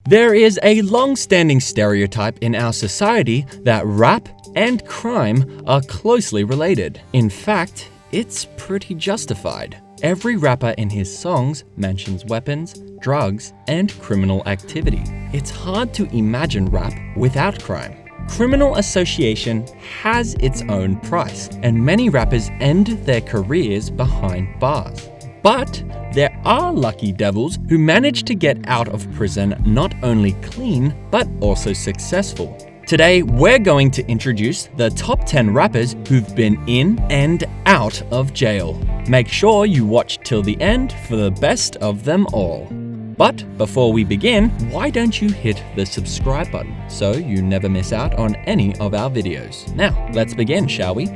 There is a long-standing stereotype in our society that rap and crime are closely related. In fact, it's pretty justified. Every rapper in his songs mentions weapons, drugs, and criminal activity. It's hard to imagine rap without crime. Criminal association has its own price, and many rappers end their careers behind bars. But there are lucky devils who manage to get out of prison not only clean, but also successful. Today, we're going to introduce the top 10 rappers who've been in and out of jail. Make sure you watch till the end for the best of them all. But before we begin, why don't you hit the subscribe button so you never miss out on any of our videos. Now, let's begin, shall we?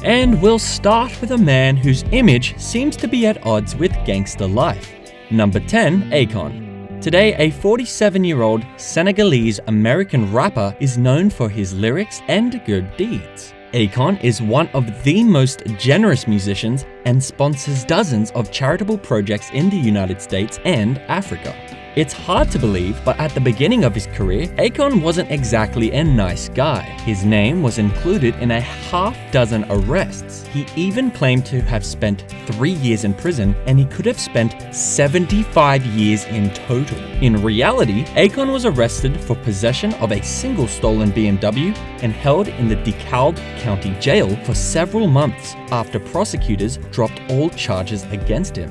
And we'll start with a man whose image seems to be at odds with gangster life. Number 10, AKON. Today, a 47-year-old Senegalese-American rapper is known for his lyrics and good deeds. AKON is one of the most generous musicians and sponsors dozens of charitable projects in the United States and Africa. It's hard to believe, but at the beginning of his career, AKON wasn't exactly a nice guy. His name was included in a half-dozen arrests. He even claimed to have spent 3 years in prison, and he could have spent 75 years in total. In reality, AKON was arrested for possession of a single stolen BMW and held in the DeKalb County Jail for several months after prosecutors dropped all charges against him.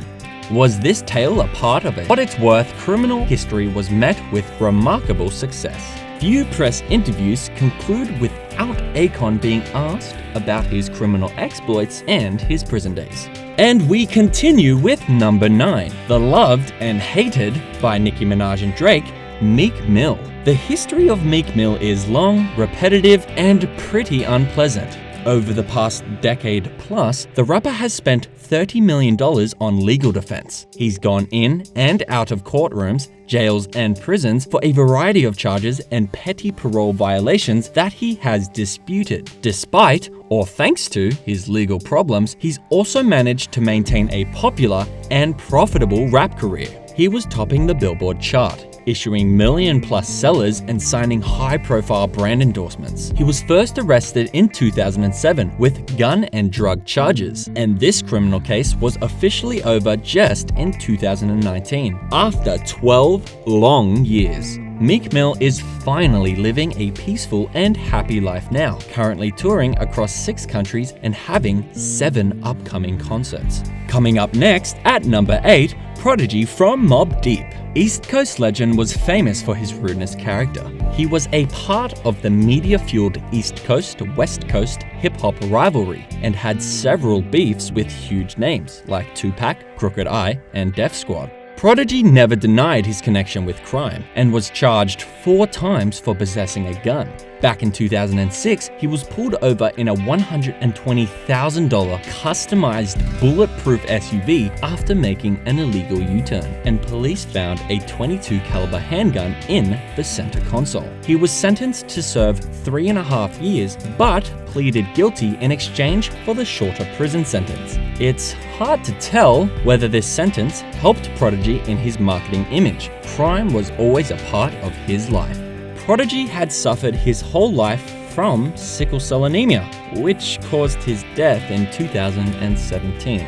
Was this tale a part of it? What it's worth, criminal history was met with remarkable success. Few press interviews conclude without AKON being asked about his criminal exploits and his prison days. And we continue with number 9, the loved and hated by Nicki Minaj and Drake, Meek Mill. The history of Meek Mill is long, repetitive, and pretty unpleasant. Over the past decade plus, the rapper has spent $30 million on legal defense. He's gone in and out of courtrooms, jails, and prisons for a variety of charges and petty parole violations that he has disputed. Despite, or thanks to, his legal problems, he's also managed to maintain a popular and profitable rap career. He was topping the Billboard chart, issuing million-plus sellers and signing high-profile brand endorsements. He was first arrested in 2007 with gun and drug charges, and this criminal case was officially over just in 2019. After 12 long years, Meek Mill is finally living a peaceful and happy life now, currently touring across 6 countries and having 7 upcoming concerts. Coming up next, at number 8, Prodigy from Mobb Deep. East Coast legend was famous for his rudeness character. He was a part of the media-fueled East Coast-West Coast hip-hop rivalry and had several beefs with huge names like Tupac, Crooked I, and Def Squad. Prodigy never denied his connection with crime and was charged 4 times for possessing a gun. Back in 2006, he was pulled over in a $120,000 customized bulletproof SUV after making an illegal U-turn, and police found a .22 caliber handgun in the center console. He was sentenced to serve 3.5 years, but pleaded guilty in exchange for the shorter prison sentence. It's hard to tell whether this sentence helped Prodigy in his marketing image. Crime was always a part of his life. Prodigy had suffered his whole life from sickle cell anemia, which caused his death in 2017.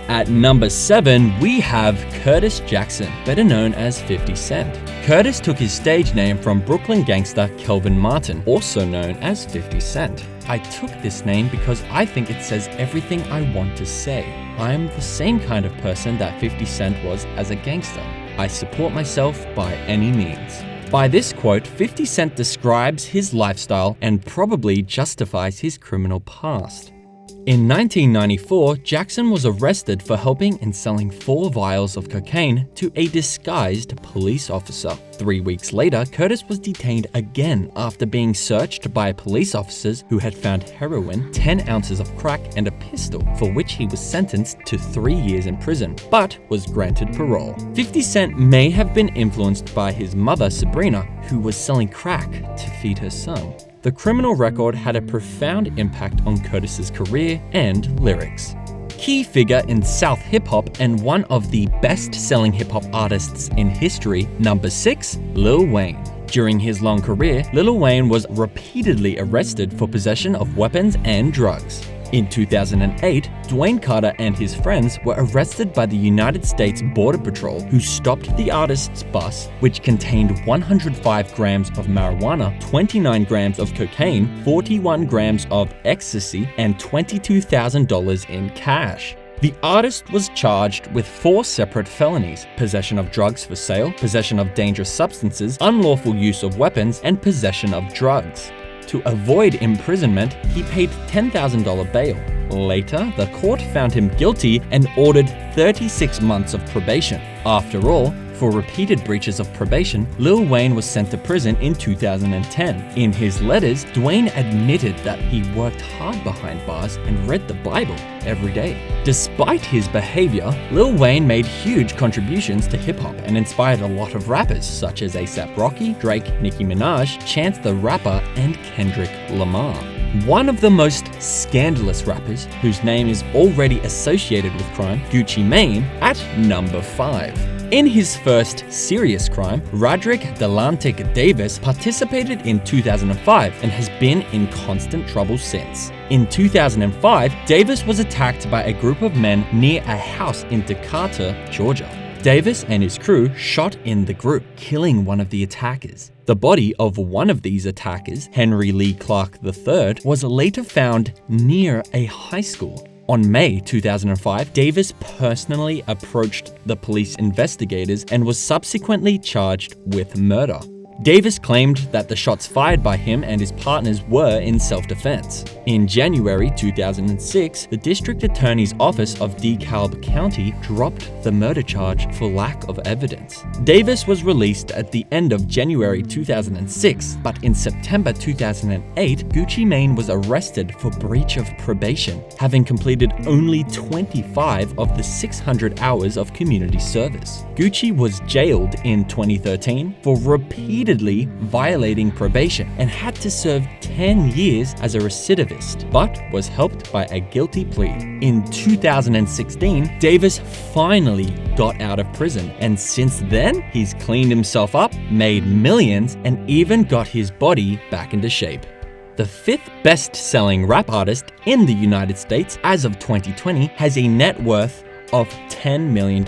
At number 7, we have Curtis Jackson, better known as 50 Cent. Curtis took his stage name from Brooklyn gangster Kelvin Martin, also known as 50 Cent. I took this name because I think it says everything I want to say. I'm the same kind of person that 50 Cent was as a gangster. I support myself by any means. By this quote, 50 Cent describes his lifestyle and probably justifies his criminal past. In 1994, Jackson was arrested for helping in selling 4 vials of cocaine to a disguised police officer. 3 weeks later, Curtis was detained again after being searched by police officers who had found heroin, 10 ounces of crack, and a pistol, for which he was sentenced to 3 years in prison, but was granted parole. 50 Cent may have been influenced by his mother, Sabrina, who was selling crack to feed her son. The criminal record had a profound impact on Curtis's career and lyrics. key figure in South hip-hop and one of the best-selling hip-hop artists in history. Number 6, Lil Wayne. During his long career, Lil Wayne was repeatedly arrested for possession of weapons and drugs. In 2008, Dwayne Carter and his friends were arrested by the United States Border Patrol, who stopped the artist's bus, which contained 105 grams of marijuana, 29 grams of cocaine, 41 grams of ecstasy, and $22,000 in cash. The artist was charged with 4 separate felonies: possession of drugs for sale, possession of dangerous substances, unlawful use of weapons, and possession of drugs. To avoid imprisonment, he paid $10,000 bail. Later, the court found him guilty and ordered 36 months of probation. After all, for repeated breaches of probation, Lil Wayne was sent to prison in 2010. In his letters, Dwayne admitted that he worked hard behind bars and read the Bible every day. Despite his behavior, Lil Wayne made huge contributions to hip-hop and inspired a lot of rappers such as A$AP Rocky, Drake, Nicki Minaj, Chance the Rapper, and Kendrick Lamar. One of the most scandalous rappers, whose name is already associated with crime, Gucci Mane, at number 5. In his first serious crime, Roderick Delantic Davis participated in 2005 and has been in constant trouble since. In 2005, Davis was attacked by a group of men near a house in Decatur, Georgia. Davis and his crew shot in the group, killing one of the attackers. The body of one of these attackers, Henry Lee Clark III, was later found near a high school. On May 2005, Davis personally approached the police investigators and was subsequently charged with murder. Davis claimed that the shots fired by him and his partners were in self-defense. In January 2006, the District Attorney's Office of DeKalb County dropped the murder charge for lack of evidence. Davis was released at the end of January 2006, but in September 2008, Gucci Mane was arrested for breach of probation, having completed only 25 of the 600 hours of community service. Gucci was jailed in 2013 for repeatedly violating probation and had to serve 10 years as a recidivist, but was helped by a guilty plea. In 2016, Davis finally got out of prison, and since then, he's cleaned himself up, made millions, and even got his body back into shape. The 5th best-selling rap artist in the United States as of 2020 has a net worth of $10 million.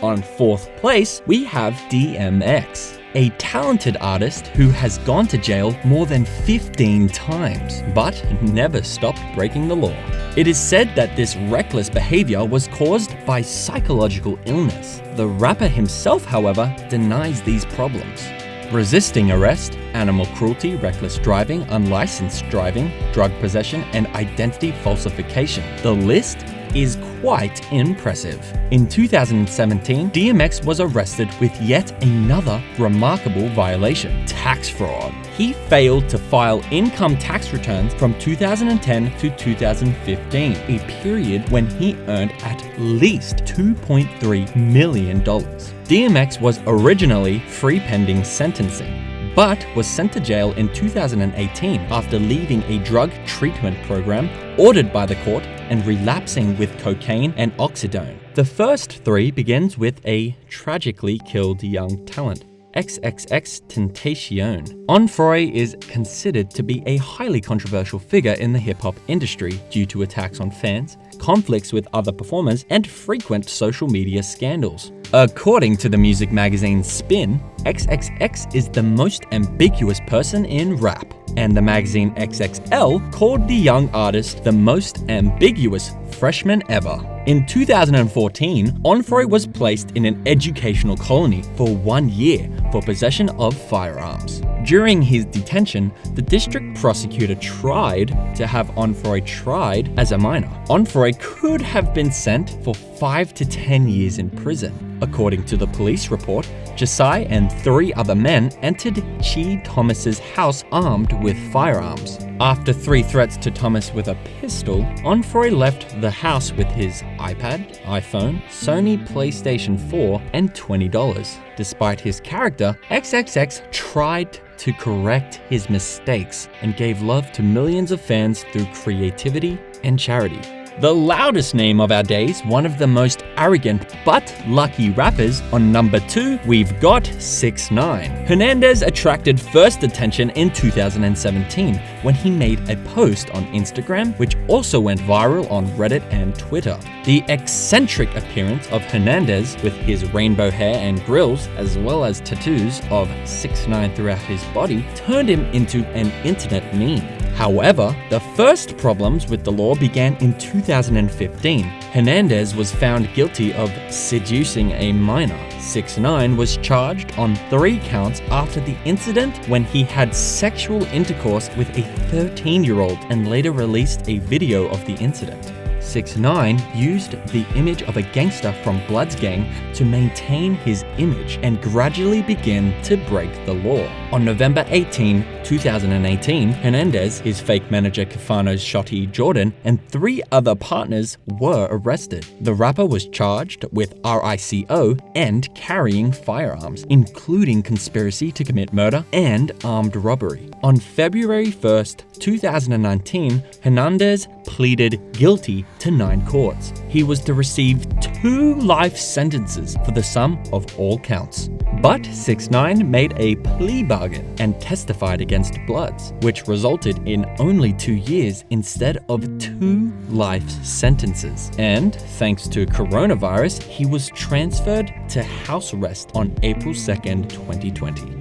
On 4th place, we have DMX, a talented artist who has gone to jail more than 15 times, but never stopped breaking the law. It is said that this reckless behavior was caused by psychological illness. The rapper himself, however, denies these problems. Resisting arrest, animal cruelty, reckless driving, unlicensed driving, drug possession, and identity falsification. The list is quite impressive. In 2017, DMX was arrested with yet another remarkable violation: tax fraud. He failed to file income tax returns from 2010 to 2015, a period when he earned at least $2.3 million. DMX was originally free pending sentencing, but was sent to jail in 2018 after leaving a drug treatment program ordered by the court and relapsing with cocaine and oxydone. The first 3 begins with a tragically killed young talent, XXXTENTACION. Onfroy is considered to be a highly controversial figure in the hip-hop industry due to attacks on fans, conflicts with other performers, and frequent social media scandals. According to the music magazine Spin, XXX is the most ambiguous person in rap, and the magazine XXL called the young artist the most ambiguous freshman ever. In 2014, Onfroy was placed in an educational colony for 1 year for possession of firearms. During his detention, the district prosecutor tried to have Onfroy tried as a minor. Onfroy could have been sent for 5 to 10 years in prison. According to the police report, Josiah and 3 other men entered Chi Thomas's house armed with firearms. After 3 threats to Thomas with a pistol, Onfroy left the house with his iPad, iPhone, Sony PlayStation 4, and $20. Despite his character, XXX tried to correct his mistakes and gave love to millions of fans through creativity and charity. The loudest name of our days, one of the most arrogant but lucky rappers. On number 2, we've got 6ix9ine. Hernandez attracted first attention in 2017 when he made a post on Instagram, which also went viral on Reddit and Twitter. The eccentric appearance of Hernandez with his rainbow hair and grills, as well as tattoos of 6ix9ine throughout his body, turned him into an internet meme. However, the first problems with the law began in 2015. Hernandez was found guilty of seducing a minor. 6ix9ine was charged on 3 counts after the incident when he had sexual intercourse with a 13-year-old and later released a video of the incident. 6ix9ine used the image of a gangster from Blood's gang to maintain his image and gradually begin to break the law. On November 18, 2018, Hernandez, his fake manager Kafano's Shotty Jordan, and 3 other partners were arrested. The rapper was charged with RICO and carrying firearms, including conspiracy to commit murder and armed robbery. On February 1st, 2019, Hernandez pleaded guilty to 9 courts. He was to receive 2 life sentences for the sum of all counts. But 6ix9ine made a plea bargain and testified against Bloods, which resulted in only 2 years instead of 2 life sentences. And thanks to coronavirus, he was transferred to house arrest on April 2nd, 2020.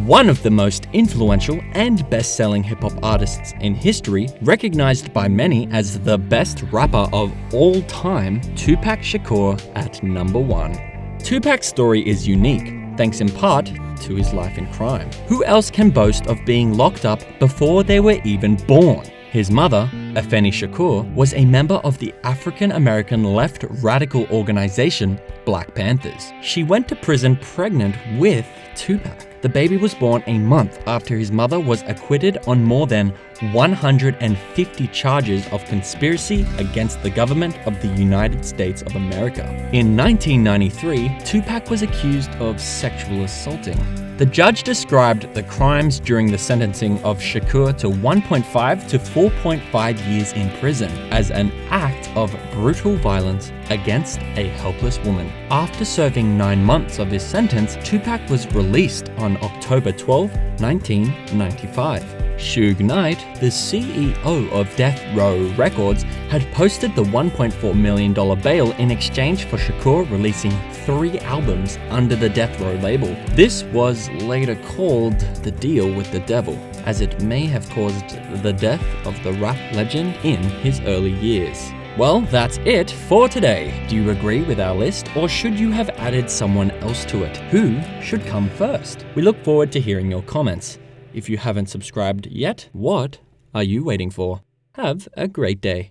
One of the most influential and best-selling hip-hop artists in history, recognized by many as the best rapper of all time, Tupac Shakur at number 1. Tupac's story is unique, thanks in part to his life in crime. Who else can boast of being locked up before they were even born? His mother, Afeni Shakur, was a member of the African-American left radical organization Black Panthers. She went to prison pregnant with Tupac. The baby was born a month after his mother was acquitted on more than 150 charges of conspiracy against the government of the United States of America. In 1993, Tupac was accused of sexual assaulting. The judge described the crimes during the sentencing of Shakur to 1.5 to 4.5 years in prison as an act of brutal violence against a helpless woman. After serving 9 months of his sentence, Tupac was released on October 12, 1995. Suge Knight, the CEO of Death Row Records, had posted the $1.4 million bail in exchange for Shakur releasing 3 albums under the Death Row label. This was later called the deal with the devil, as it may have caused the death of the rap legend in his early years. Well, that's it for today. Do you agree with our list, or should you have added someone else to it? Who should come first? We look forward to hearing your comments. If you haven't subscribed yet, what are you waiting for? Have a great day.